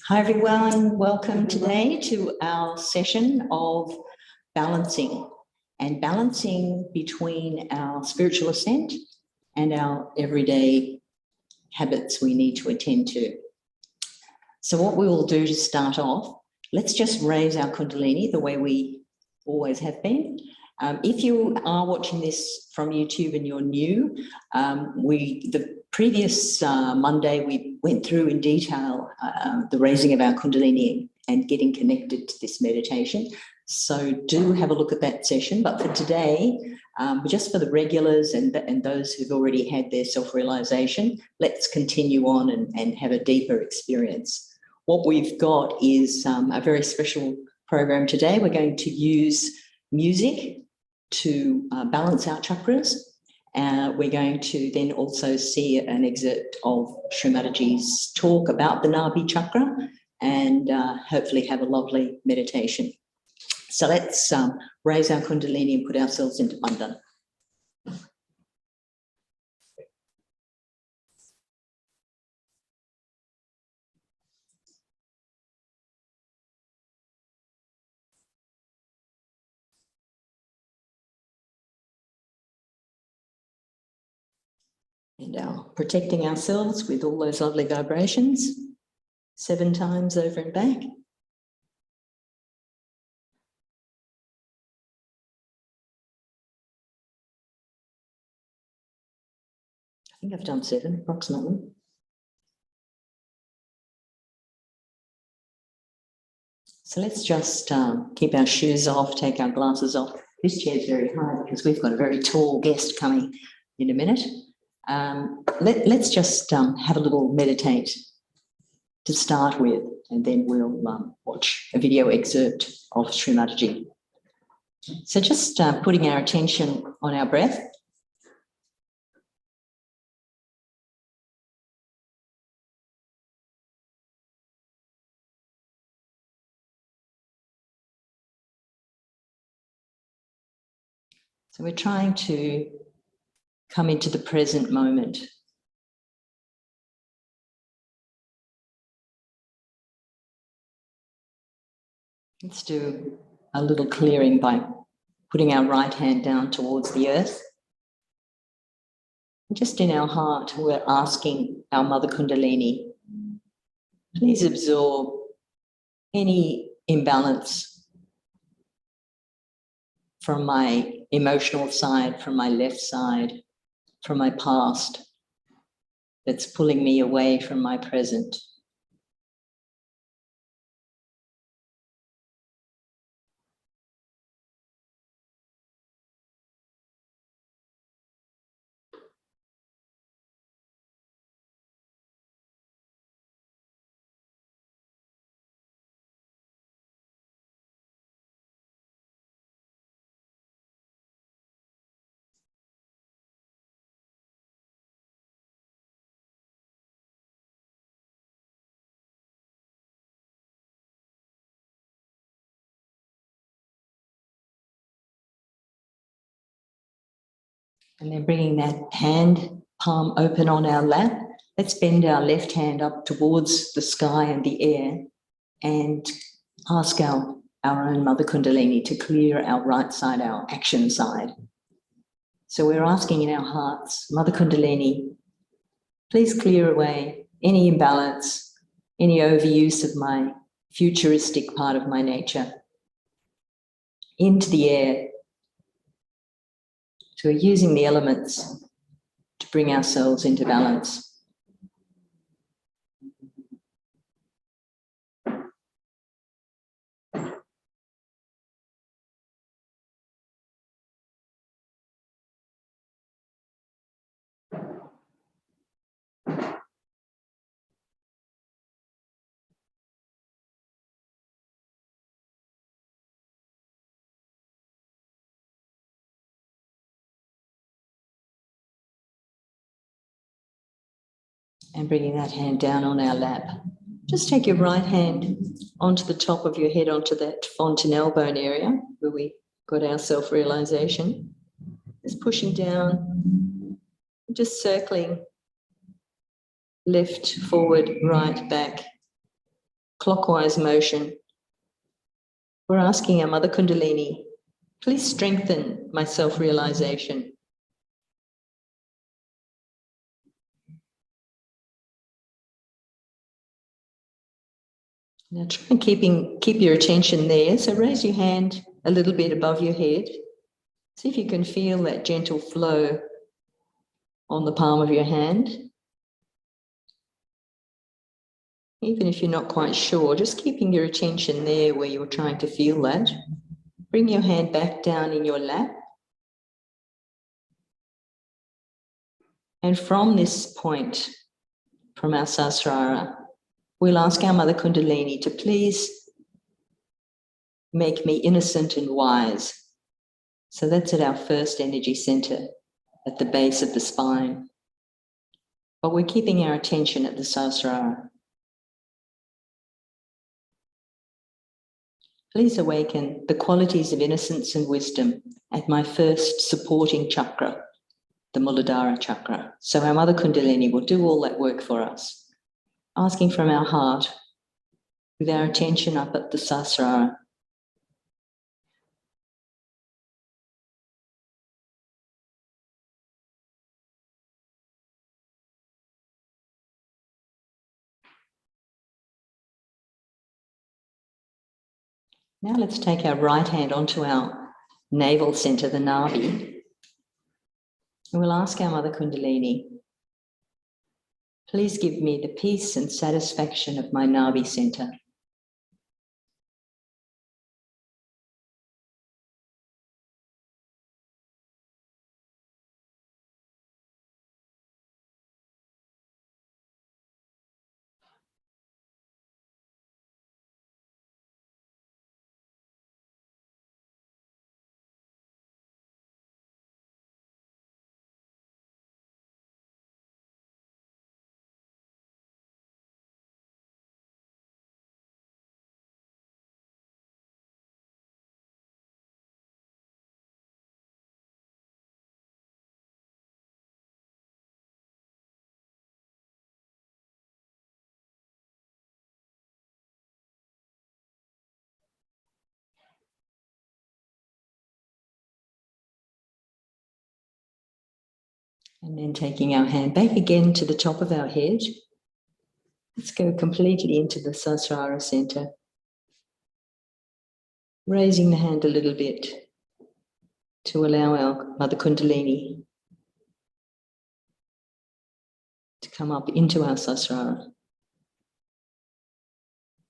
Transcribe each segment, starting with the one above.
Hi everyone, welcome today to our session of balancing between our spiritual ascent and our everyday habits we need to attend to. So what we will do to start off, let's just raise our Kundalini the way we always have been. If you are watching this from YouTube and you're new, the previous Monday we went through in detail the raising of our Kundalini and getting connected to this meditation. So do have a look at that session. But for today, just for the regulars and those who've already had their self-realization, let's continue on and have a deeper experience. What we've got is a very special program today. We're going to use music to balance our chakras. We're going to then also see an excerpt of Shrimatiji's talk about the Nabhi Chakra and hopefully have a lovely meditation. So let's raise our Kundalini and put ourselves into Bandhan. And protecting ourselves with all those lovely vibrations, 7 times over and back. I think I've done 7 approximately. So let's just keep our shoes off, take our glasses off. This chair's very high because we've got a very tall guest coming in a minute. Let's just have a little meditate to start with, and then we'll watch a video excerpt of Shrimatiji. So just putting our attention on our breath. So we're trying to come into the present moment. Let's do a little clearing by putting our right hand down towards the earth. And just in our heart, we're asking our Mother Kundalini, please absorb any imbalance from my emotional side, from my left side, from my past, that's pulling me away from my present. And then bringing that hand palm open on our lap, let's bend our left hand up towards the sky and the air and ask our own Mother Kundalini to clear our right side, our action side. So we're asking in our hearts, Mother Kundalini, please clear away any imbalance, any overuse of my futuristic part of my nature into the air. So we're using the elements to bring ourselves into balance. And bringing that hand down on our lap. Just take your right hand onto the top of your head, onto that fontanelle bone area where we got our self-realization. Just pushing down, just circling left, forward, right, back, clockwise motion. We're asking our Mother Kundalini, please strengthen my self-realization. Now try and keep your attention there. So raise your hand a little bit above your head. See if you can feel that gentle flow on the palm of your hand. Even if you're not quite sure, just keeping your attention there where you're trying to feel that. Bring your hand back down in your lap. And from this point, from our Sahasrara, we'll ask our Mother Kundalini to please make me innocent and wise. So that's at our first energy center, at the base of the spine. But we're keeping our attention at the Sahasrara. Please awaken the qualities of innocence and wisdom at my first supporting chakra, the Muladhara chakra. So our Mother Kundalini will do all that work for us, asking from our heart, with our attention up at the Sahasrara. Now let's take our right hand onto our navel center, the Nabhi. And we'll ask our Mother Kundalini, please give me the peace and satisfaction of my Nabhi center. And then taking our hand back again to the top of our head. Let's go completely into the Sahasrara center. Raising the hand a little bit to allow our Mother Kundalini to come up into our Sahasrara.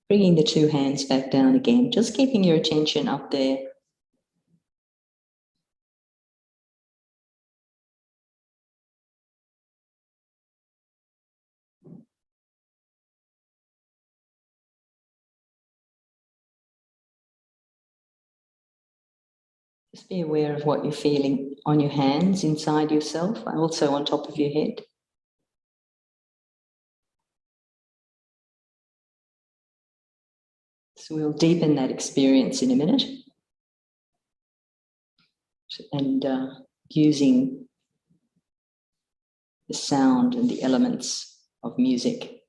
Bringing the two hands back down again, just keeping your attention up there. Just be aware of what you're feeling on your hands, inside yourself, also on top of your head. So we'll deepen that experience in a minute. And using the sound and the elements of music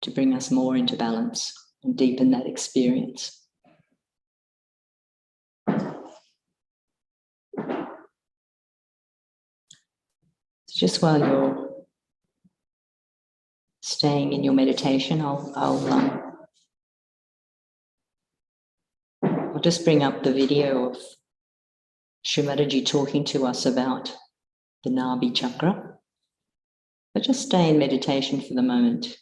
to bring us more into balance and deepen that experience. Just while you're staying in your meditation, I'll just bring up the video of Shri talking to us about the Nabhi Chakra. But just stay in meditation for the moment.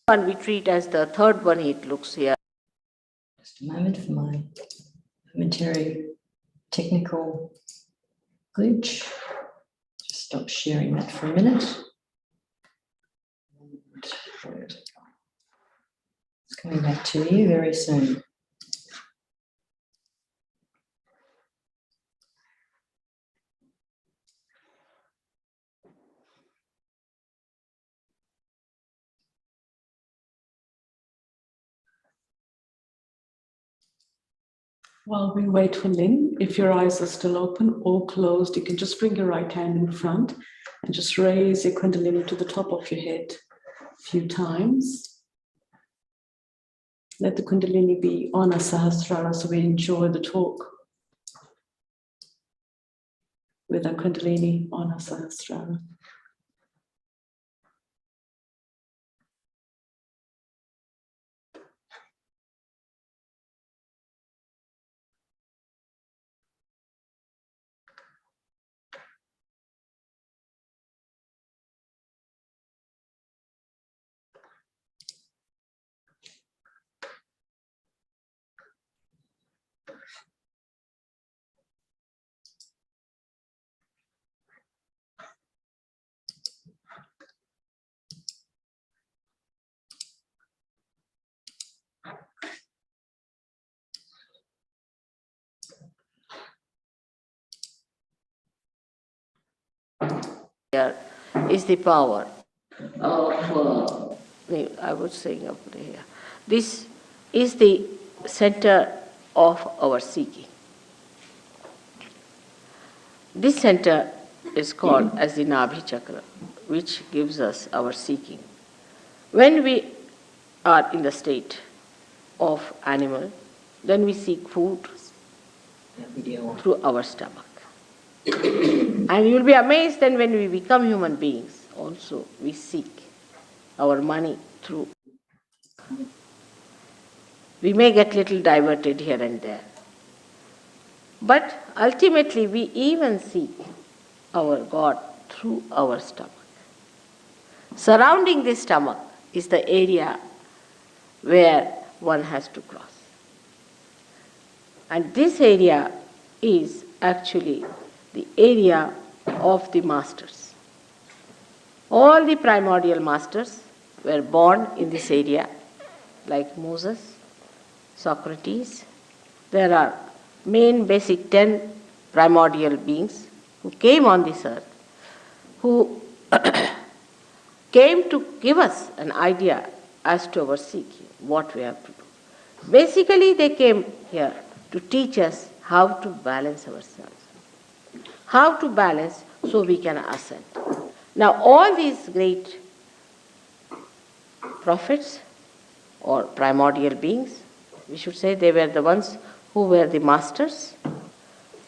one we treat as the third one, it looks here. Just a moment for my momentary technical glitch. Just stop sharing that for a minute. It's coming back to you very soon. While we wait for Lynn, if your eyes are still open or closed, you can just bring your right hand in front and just raise your Kundalini to the top of your head a few times. Let the Kundalini be on a Sahasrara so we enjoy the talk with our Kundalini on a Sahasrara. Here is the power of, I was saying up here, this is the center of our seeking. This center is called as the Nabhi Chakra, which gives us our seeking. When we are in the state of animal, then we seek food through our stomach. And you'll be amazed then when we become human beings, also we seek our money through. We may get little diverted here and there. But ultimately we even seek our God through our stomach. Surrounding this stomach is the area where one has to cross. And this area is actually the area of the masters. All the primordial masters were born in this area, like Moses, Socrates. There are main basic 10 primordial beings who came on this earth, who came to give us an idea as to our seeking, what we have to do. Basically, they came here to teach us how to balance ourselves. How to balance so we can ascend. Now, all these great prophets or primordial beings, we should say they were the ones who were the masters,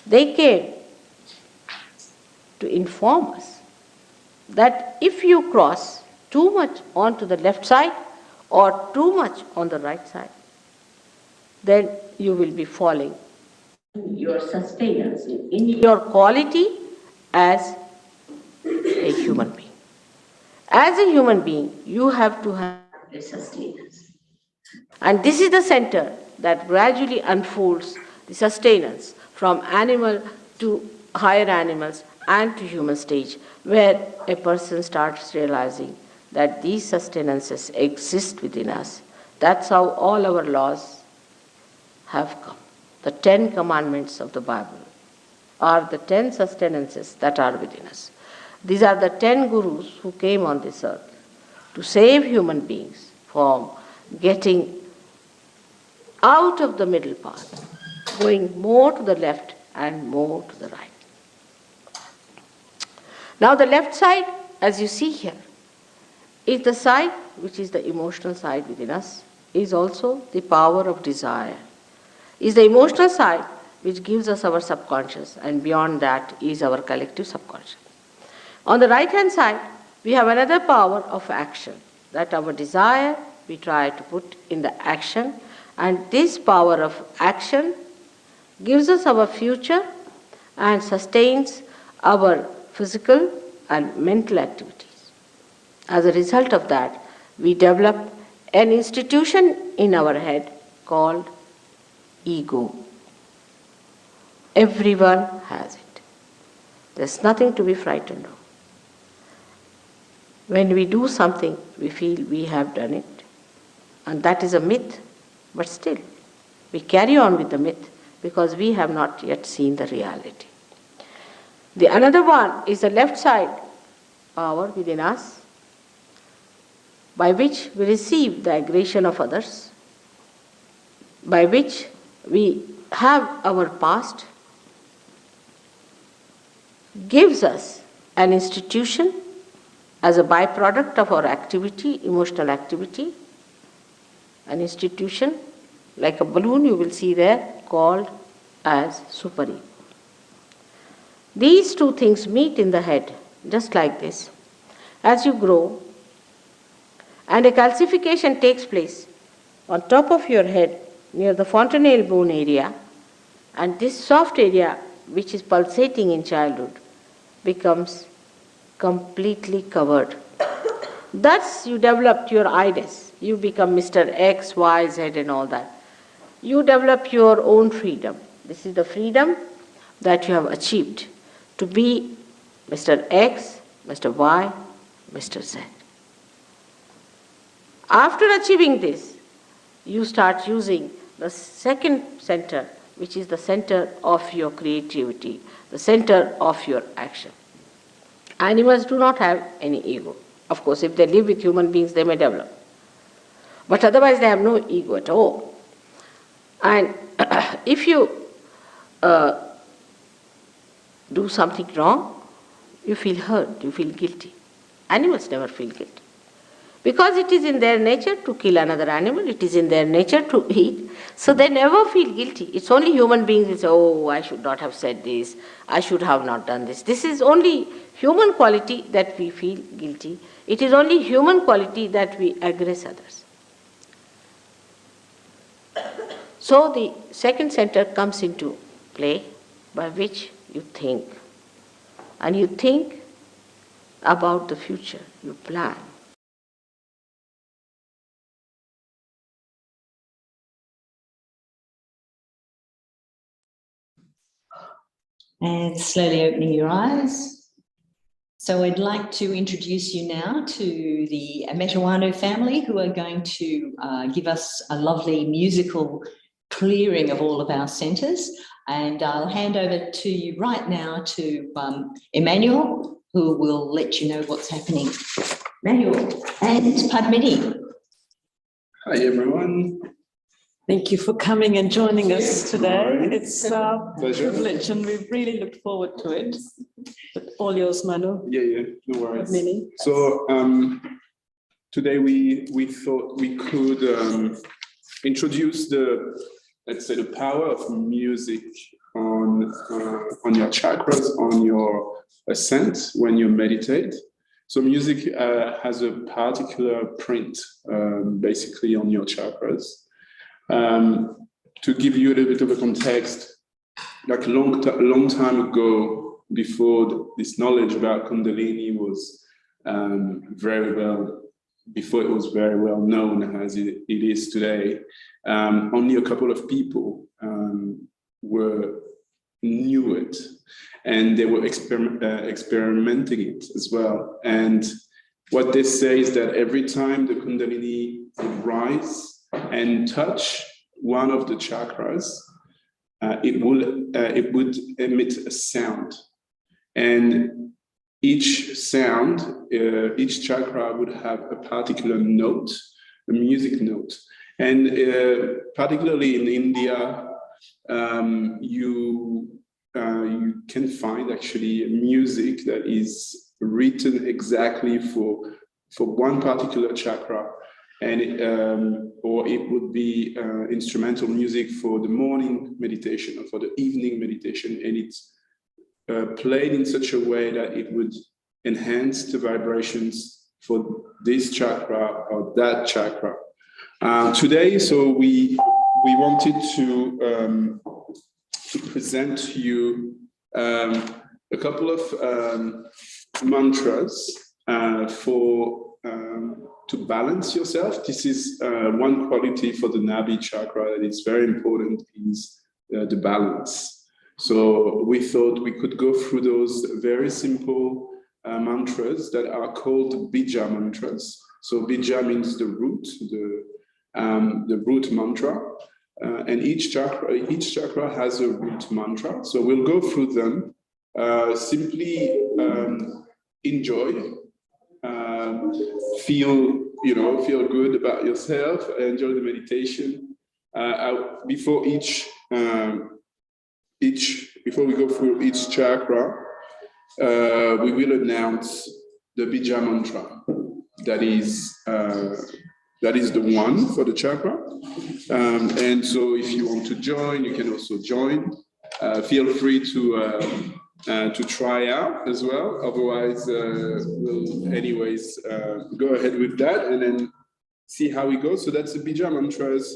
they came to inform us that if you cross too much onto the left side or too much on the right side, then you will be falling your sustenance, in your quality as a human being. As a human being, you have to have a sustenance. And this is the center that gradually unfolds the sustenance from animal to higher animals and to human stage, where a person starts realizing that these sustenances exist within us. That's how all our laws have come. The 10 commandments of the Bible are the 10 sustenances that are within us. These are the 10 gurus who came on this earth to save human beings from getting out of the middle path, going more to the left and more to the right. Now the left side, as you see here, is the side which is the emotional side within us, is also the power of desire, is the emotional side which gives us our subconscious, and beyond that is our collective subconscious. On the right hand side, we have another power of action, that our desire we try to put in the action, and this power of action gives us our future and sustains our physical and mental activities. As a result of that, we develop an institution in our head called ego. Everyone has it. There's nothing to be frightened of. When we do something, we feel we have done it. And that is a myth. But still, we carry on with the myth because we have not yet seen the reality. The another one is the left side power within us, by which we receive the aggression of others, by which we have our past, gives us an institution as a byproduct of our activity, emotional activity, an institution like a balloon you will see there called as superego. These two things meet in the head just like this. As you grow and a calcification takes place on top of your head near the fontanelle bone area, and this soft area which is pulsating in childhood becomes completely covered. Thus you developed your I-ness. You become Mr. X, Y, Z and all that. You develop your own freedom. This is the freedom that you have achieved to be Mr. X, Mr. Y, Mr. Z. After achieving this, you start using the second center, which is the center of your creativity, the center of your action. Animals do not have any ego. Of course, if they live with human beings, they may develop. But otherwise, they have no ego at all. And if you do something wrong, you feel hurt, you feel guilty. Animals never feel guilty. Because it is in their nature to kill another animal, it is in their nature to eat, so they never feel guilty. It's only human beings who say, oh, I should not have said this, I should have not done this. This is only human quality that we feel guilty. It is only human quality that we aggress others. So the second center comes into play by which you think. And you think about the future, you plan. And slowly opening your eyes. So I'd like to introduce you now to the Ametawanu family, who are going to give us a lovely musical clearing of all of our centers. And I'll hand over to you right now to Emmanuel, who will let you know what's happening. Emmanuel and Padmini. Hi, everyone. Thank you for coming and joining us today. It's a Pleasure. privilege and we really look forward to it. But all yours, Manu. Yeah, no worries. Padmini. So today we thought we could introduce let's say the power of music on your chakras, on your ascent when you meditate. So music has a particular print basically on your chakras. To give you a little bit of a context, like a long time ago, before this knowledge about Kundalini was before it was very well known as it is today, only a couple of people knew it, and they were experimenting it as well. And what they say is that every time the Kundalini would rise and touch one of the chakras, it would emit a sound, and each sound, each chakra would have a particular note, a music note. And particularly in India, you can find actually music that is written exactly for one particular chakra. And or it would be instrumental music for the morning meditation or for the evening meditation, and it's played in such a way that it would enhance the vibrations for this chakra or that chakra. Today, so we wanted to present to you a couple of mantras for to balance yourself. This is one quality for the Nabhi Chakra that is very important, is the balance. So we thought we could go through those very simple mantras that are called Bija Mantras. So Bija means the root, the root mantra, and each chakra has a root mantra. So we'll go through them. Simply enjoy, feel good about yourself, enjoy the meditation. Before we go through each chakra, we will announce the Bija Mantra. That is the one for the chakra. And so if you want to join, you can also join. Feel free to try out as well. Otherwise, we'll anyways go ahead with that and then see how it goes. So that's the Bija Mantras.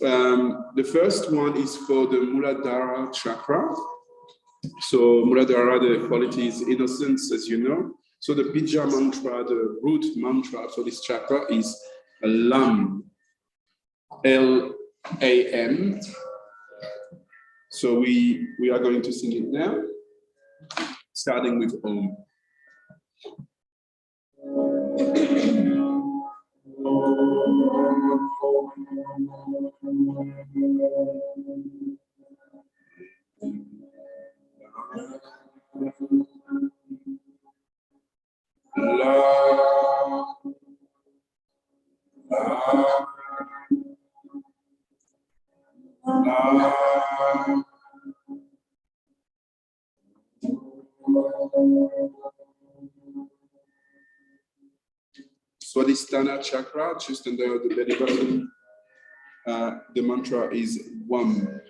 The first one is for the Muladhara chakra. So Muladhara, the quality is innocence, as you know. So the Bija Mantra, the root mantra for this chakra is Lam, L-A-M. So we are going to sing it now, starting with Om. Swadhisthana chakra, just under the belly button. The mantra is Wam.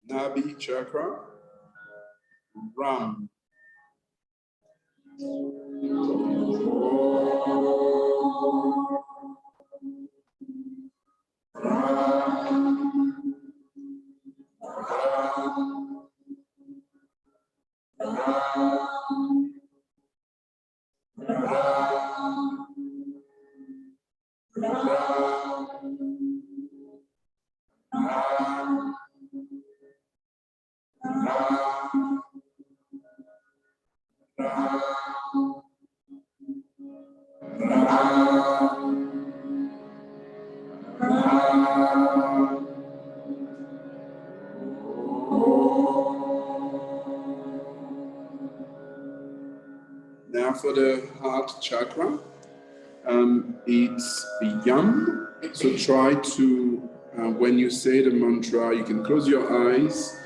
Nabhi Chakra, Ram. Now for the heart chakra, it's Yam. So try to, when you say the mantra, you can close your eyes,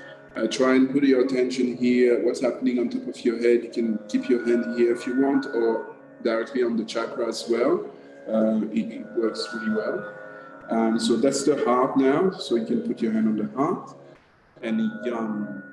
try and put your attention here, what's happening on top of your head. You can keep your hand here if you want, or directly on the chakra as well. It works really well. So that's the heart now. So you can put your hand on the heart and Yam.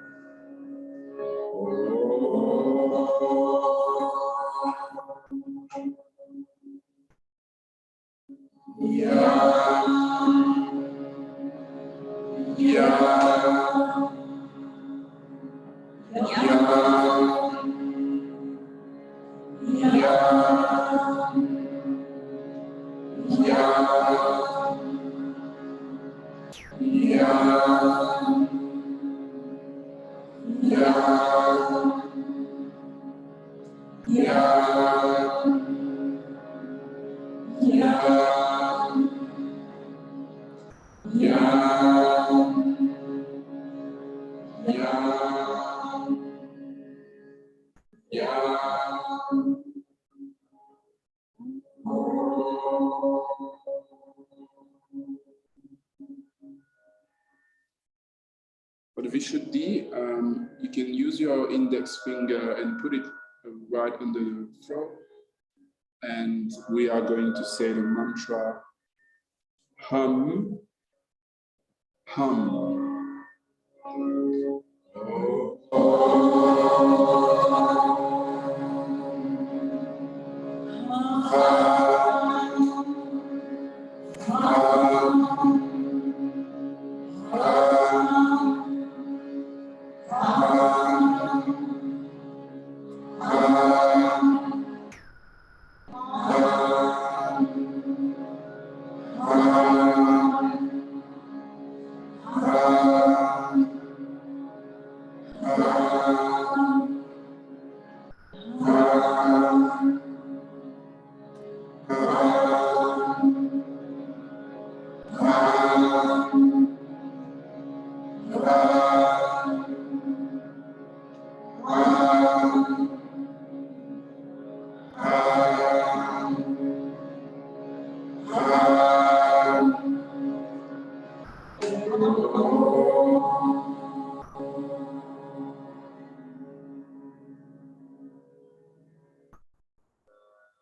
For the Vishuddhi, you can use your index finger and put it right under the throat. And we are going to say the mantra hum, hum.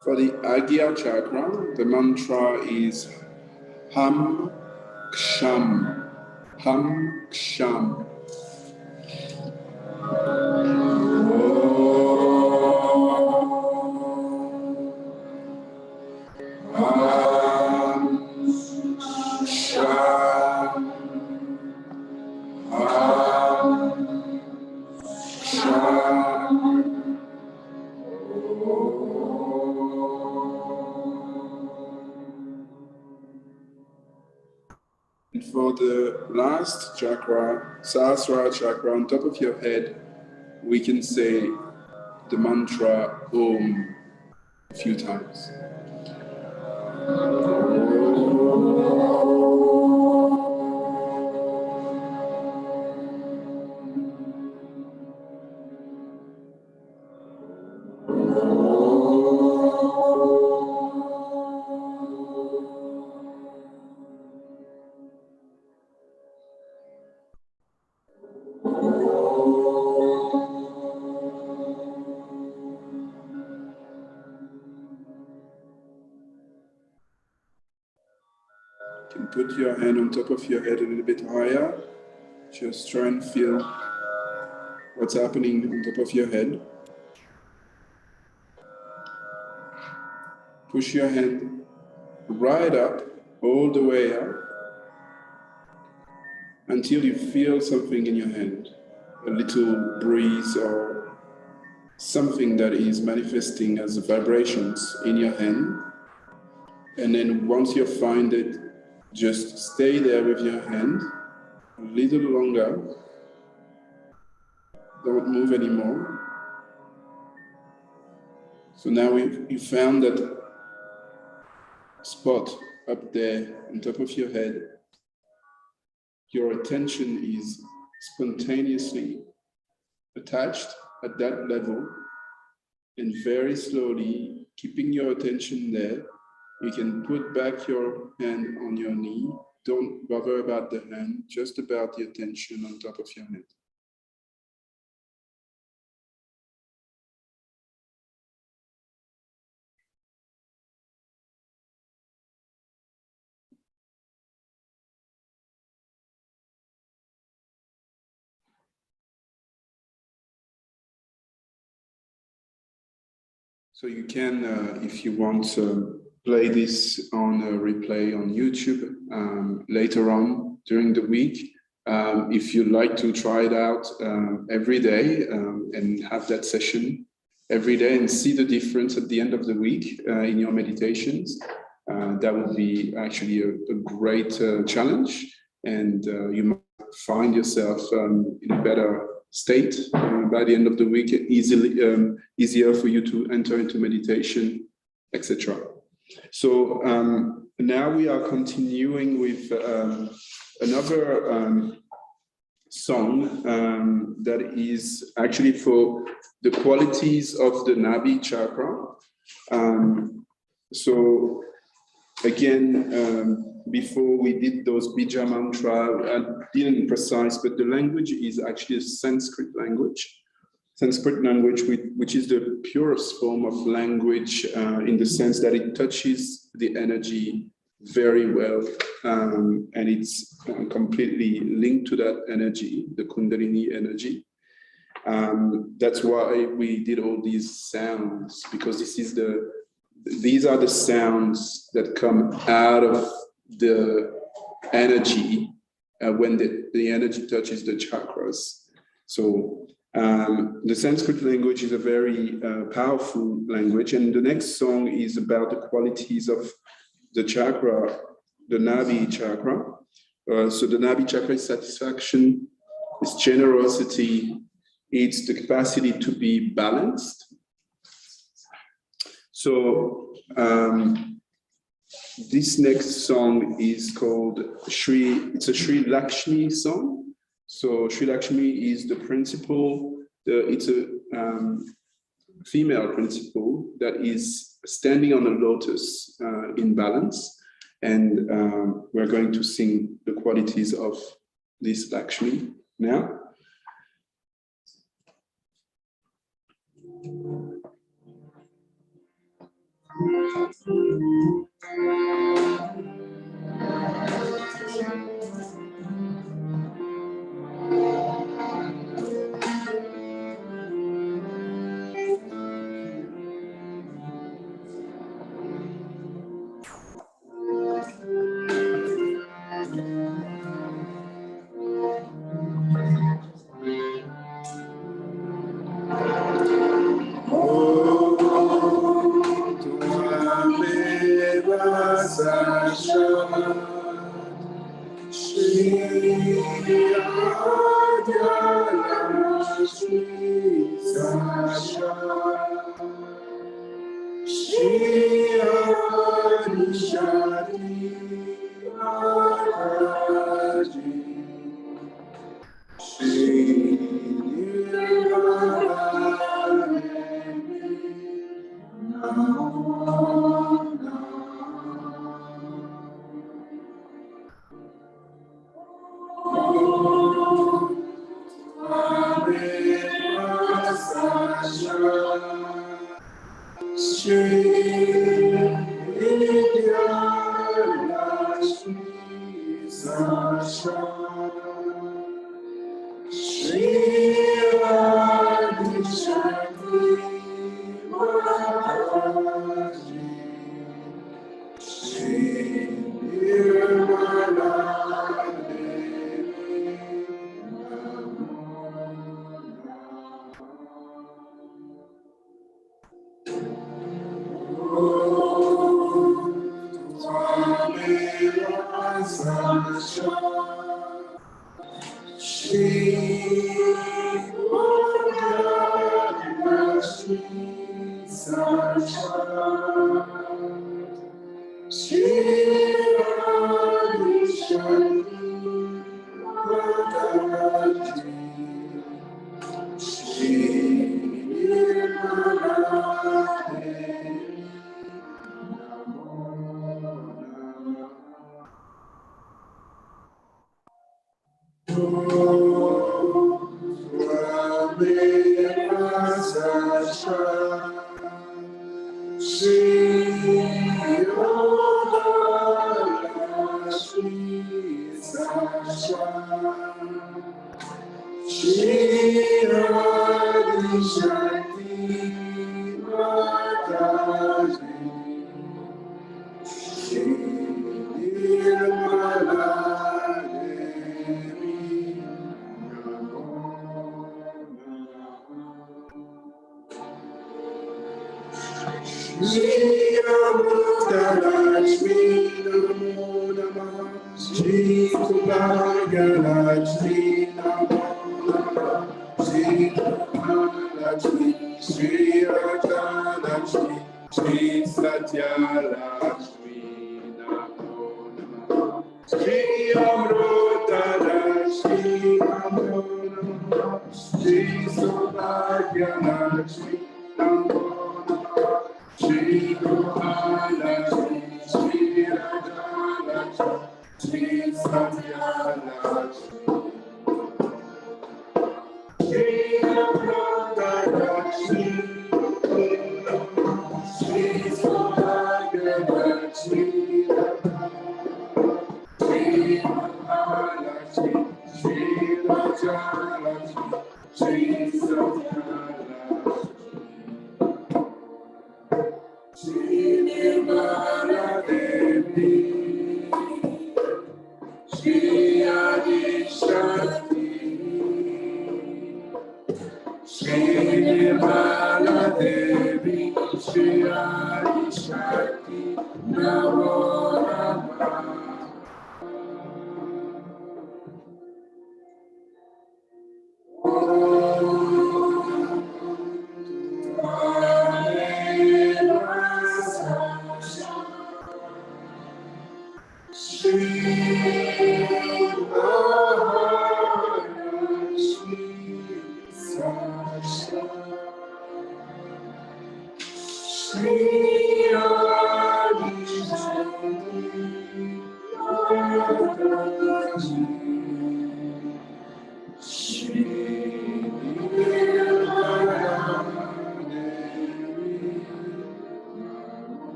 For the Agya chakra, the mantra is Ham Ksham. Ham Ksham. And for the last chakra, Sahasrara chakra, on top of your head, we can say the mantra Om a few times. You can put your hand on top of your head a little bit higher. Just try and feel what's happening on top of your head. Push your hand right up, all the way up, until you feel something in your hand, a little breeze or something that is manifesting as vibrations in your hand. And then once you find it, just stay there with your hand a little longer. Don't move anymore. So now you found that spot up there on top of your head. Your attention is spontaneously attached at that level, and very slowly, keeping your attention there, you can put back your hand on your knee. Don't bother about the hand, just about the attention on top of your head. So you can, if you want, play this on a replay on YouTube later on during the week. If you like to try it out every day and have that session every day and see the difference at the end of the week in your meditations, that would be actually a great challenge, and you might find yourself in a better state by the end of the week, easier for you to enter into meditation, etc. So now we are continuing with another song that is actually for the qualities of the Nabhi Chakra. So again, before we did those Bija Mantra, I didn't precise, but the language is actually a Sanskrit language. Sanskrit language, which is the purest form of language in the sense that it touches the energy very well, and it's completely linked to that energy, the Kundalini energy. That's why we did all these sounds, because these are the sounds that come out of the energy when the energy touches the chakras. So the Sanskrit language is a very powerful language, and the next song is about the qualities of the chakra, the Nabhi Chakra. So the Nabhi Chakra is satisfaction, it's generosity, it's the capacity to be balanced. So this next song is called Shri. It's a Shri Lakshmi song. So Shri Lakshmi is the principle. It's a female principle that is standing on a lotus in balance, and we're going to sing the qualities of this Lakshmi now. Shri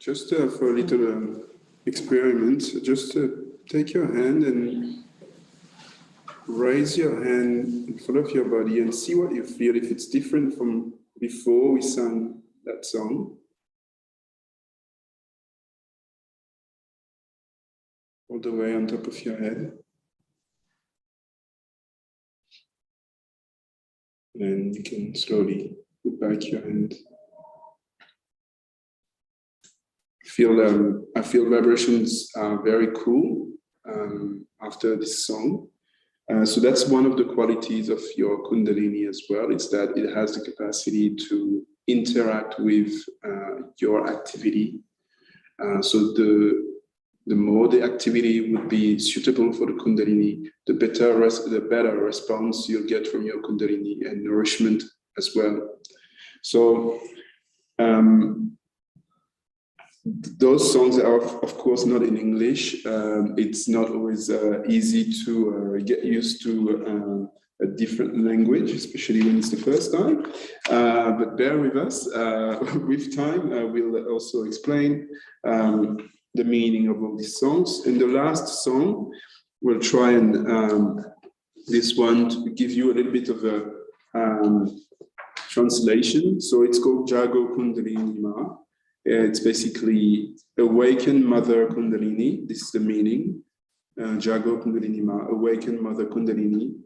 Just for a little experiment, just take your hand and raise your hand in front of your body and see what you feel, if it's different from before we sang that song. All the way on top of your head. And you can slowly put back your hand. I feel vibrations are very cool after this song. So that's one of the qualities of your Kundalini as well. It's that it has the capacity to interact with your activity. So the more the activity would be suitable for the Kundalini, the better response you'll get from your Kundalini and nourishment as well. So those songs are, of course, not in English. It's not always easy to get used to a different language, especially when it's the first time. But bear with us. With time, we'll also explain the meaning of all these songs. In the last song, we'll try and this one to give you a little bit of a translation. So it's called Jago Kundalini Ma. It's basically awaken Mother Kundalini. This is the meaning. Jago Kundalini Ma, awaken Mother Kundalini.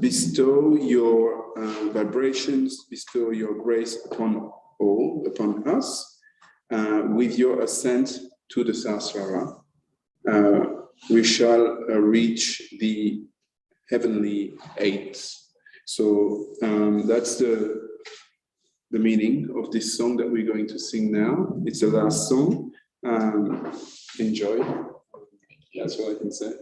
Bestow your vibrations, bestow your grace upon all, upon us, with your ascent to the Sahasrara. We shall reach the heavenly eights. So that's the meaning of this song that we're going to sing now. It's the last song. Enjoy. That's all I can say.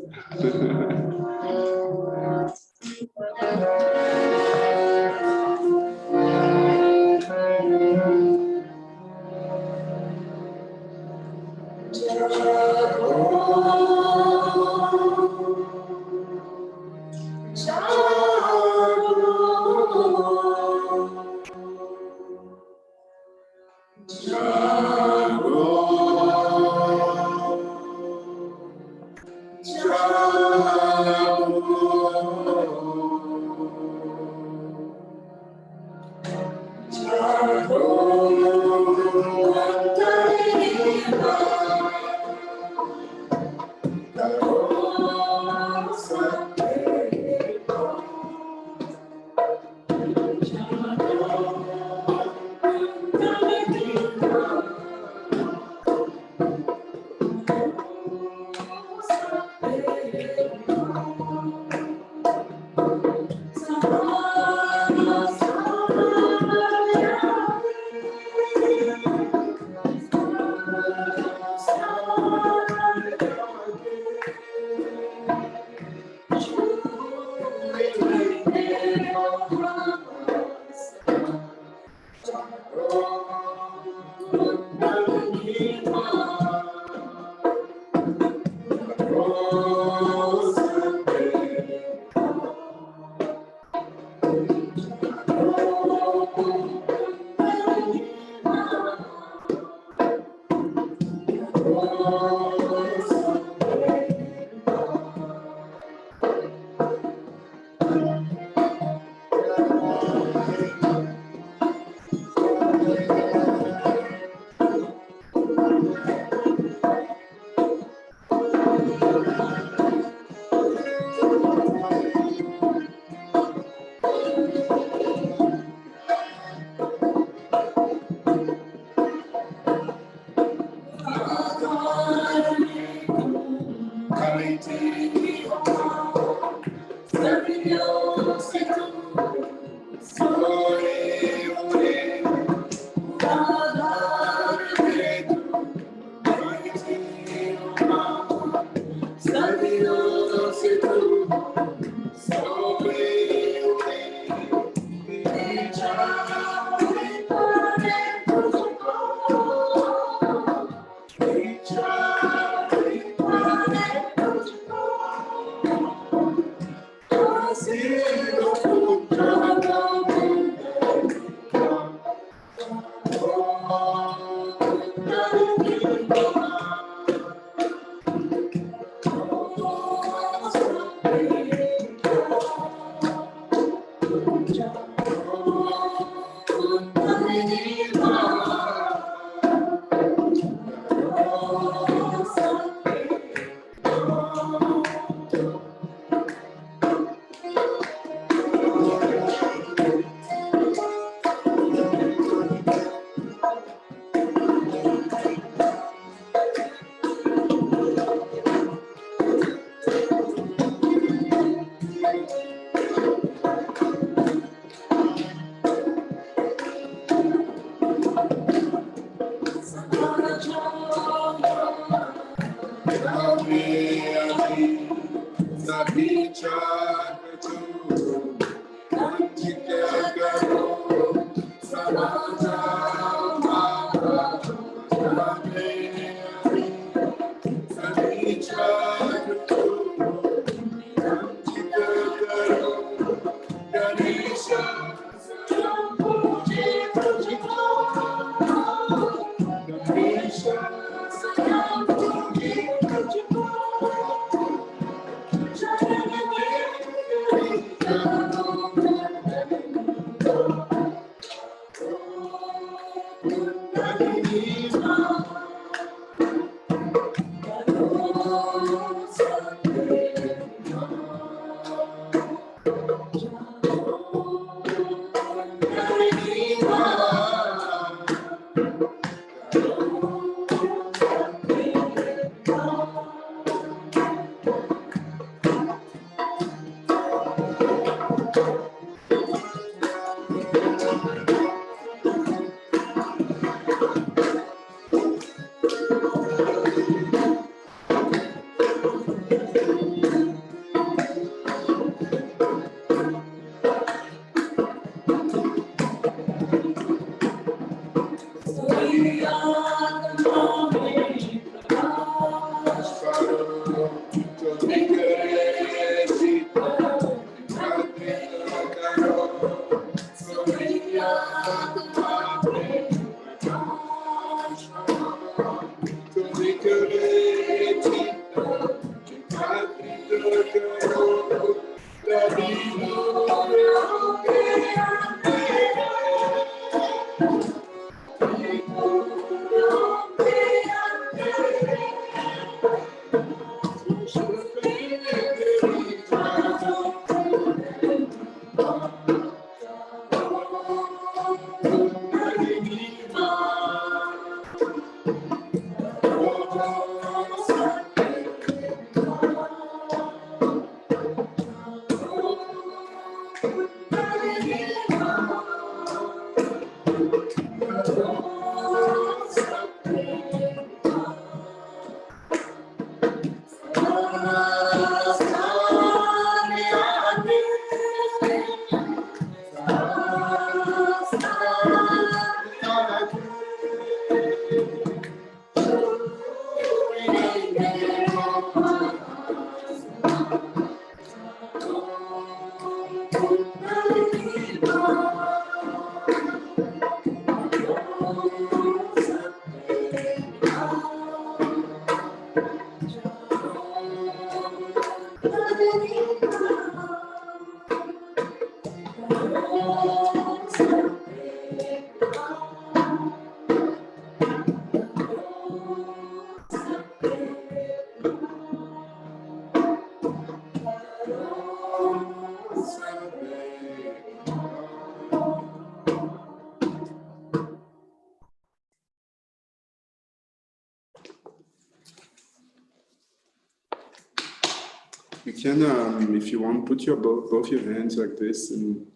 You can, if you want, put your both your hands like this and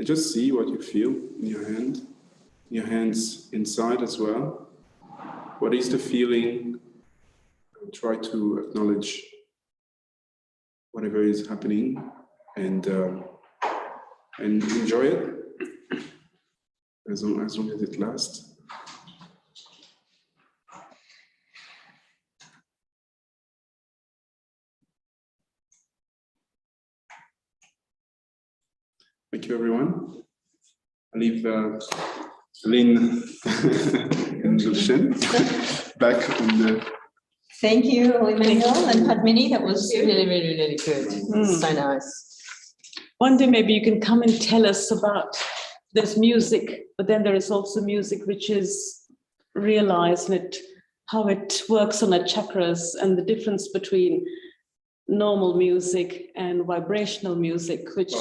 just see what you feel in your hand. Your hands inside as well. What is the feeling? Try to acknowledge whatever is happening and enjoy it as long as it lasts. Thank you, everyone. I leave Lynn and Gulshen back on the... Thank you, Emmanuel and Padmini. That was really, really, really good. So nice. One day maybe you can come and tell us about, there's music, but then there is also music which is realized and how it works on our chakras and the difference between normal music and vibrational music, which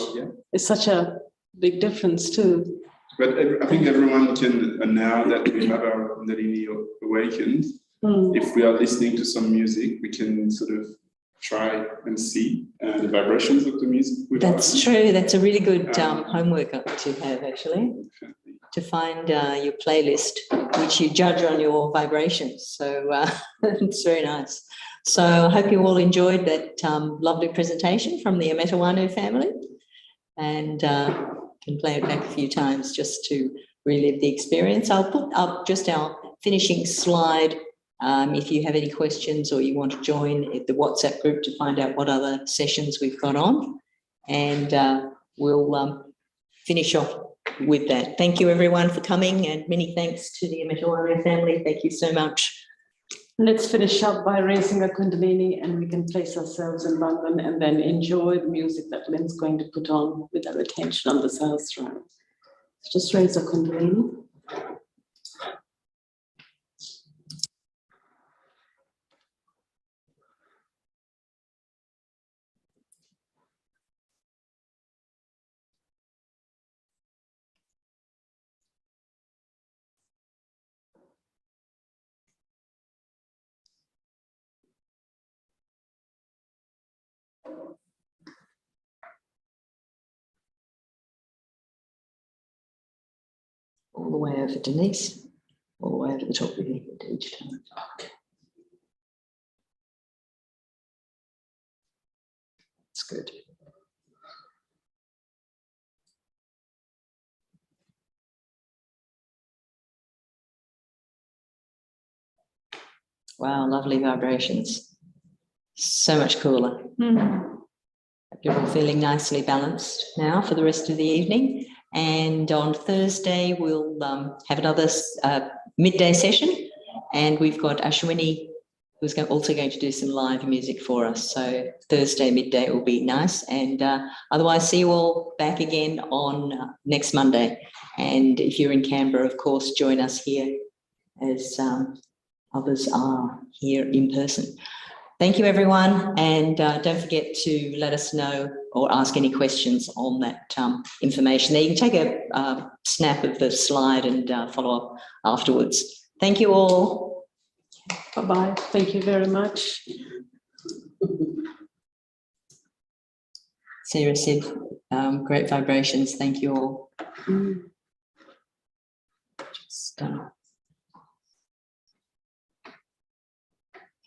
is such a big difference too. But I think everyone can, now that we have our Kundalini awakened, if we are listening to some music, we can sort of try and see the vibrations of the music. That's true. That's a really good homework to have, actually, to find your playlist, which you judge on your vibrations. So it's very nice. So I hope you all enjoyed that lovely presentation from the Ametawanu family, and can play it back a few times just to relive the experience. I'll put up just our finishing slide if you have any questions or you want to join the WhatsApp group to find out what other sessions we've got on, and we'll finish off with that. Thank you everyone for coming, and many thanks to the Ametawanu family. Thank you so much. Let's finish up by raising a Kundalini, and we can place ourselves in London and then enjoy the music that Lynn's going to put on with our attention on the Sahasrara. Just raise a Kundalini. All the way over Denise, all the way over the top of your head each time. Okay. That's good. Wow, lovely vibrations. So much cooler. Hope you're all feeling nicely balanced now for the rest of the evening. And on Thursday, we'll have another midday session. And we've got Ashwini, who's also going to do some live music for us. So Thursday midday will be nice. And otherwise, see you all back again on next Monday. And if you're in Canberra, of course, join us here as others are here in person. Thank you, everyone. And don't forget to let us know or ask any questions on that information there. You can take a snap of the slide and follow up afterwards. Thank you all. Bye-bye. Thank you very much. Sarah said, great vibrations. Thank you all. Just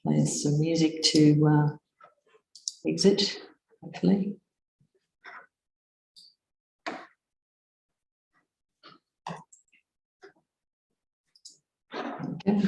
play some music to exit, hopefully. Okay.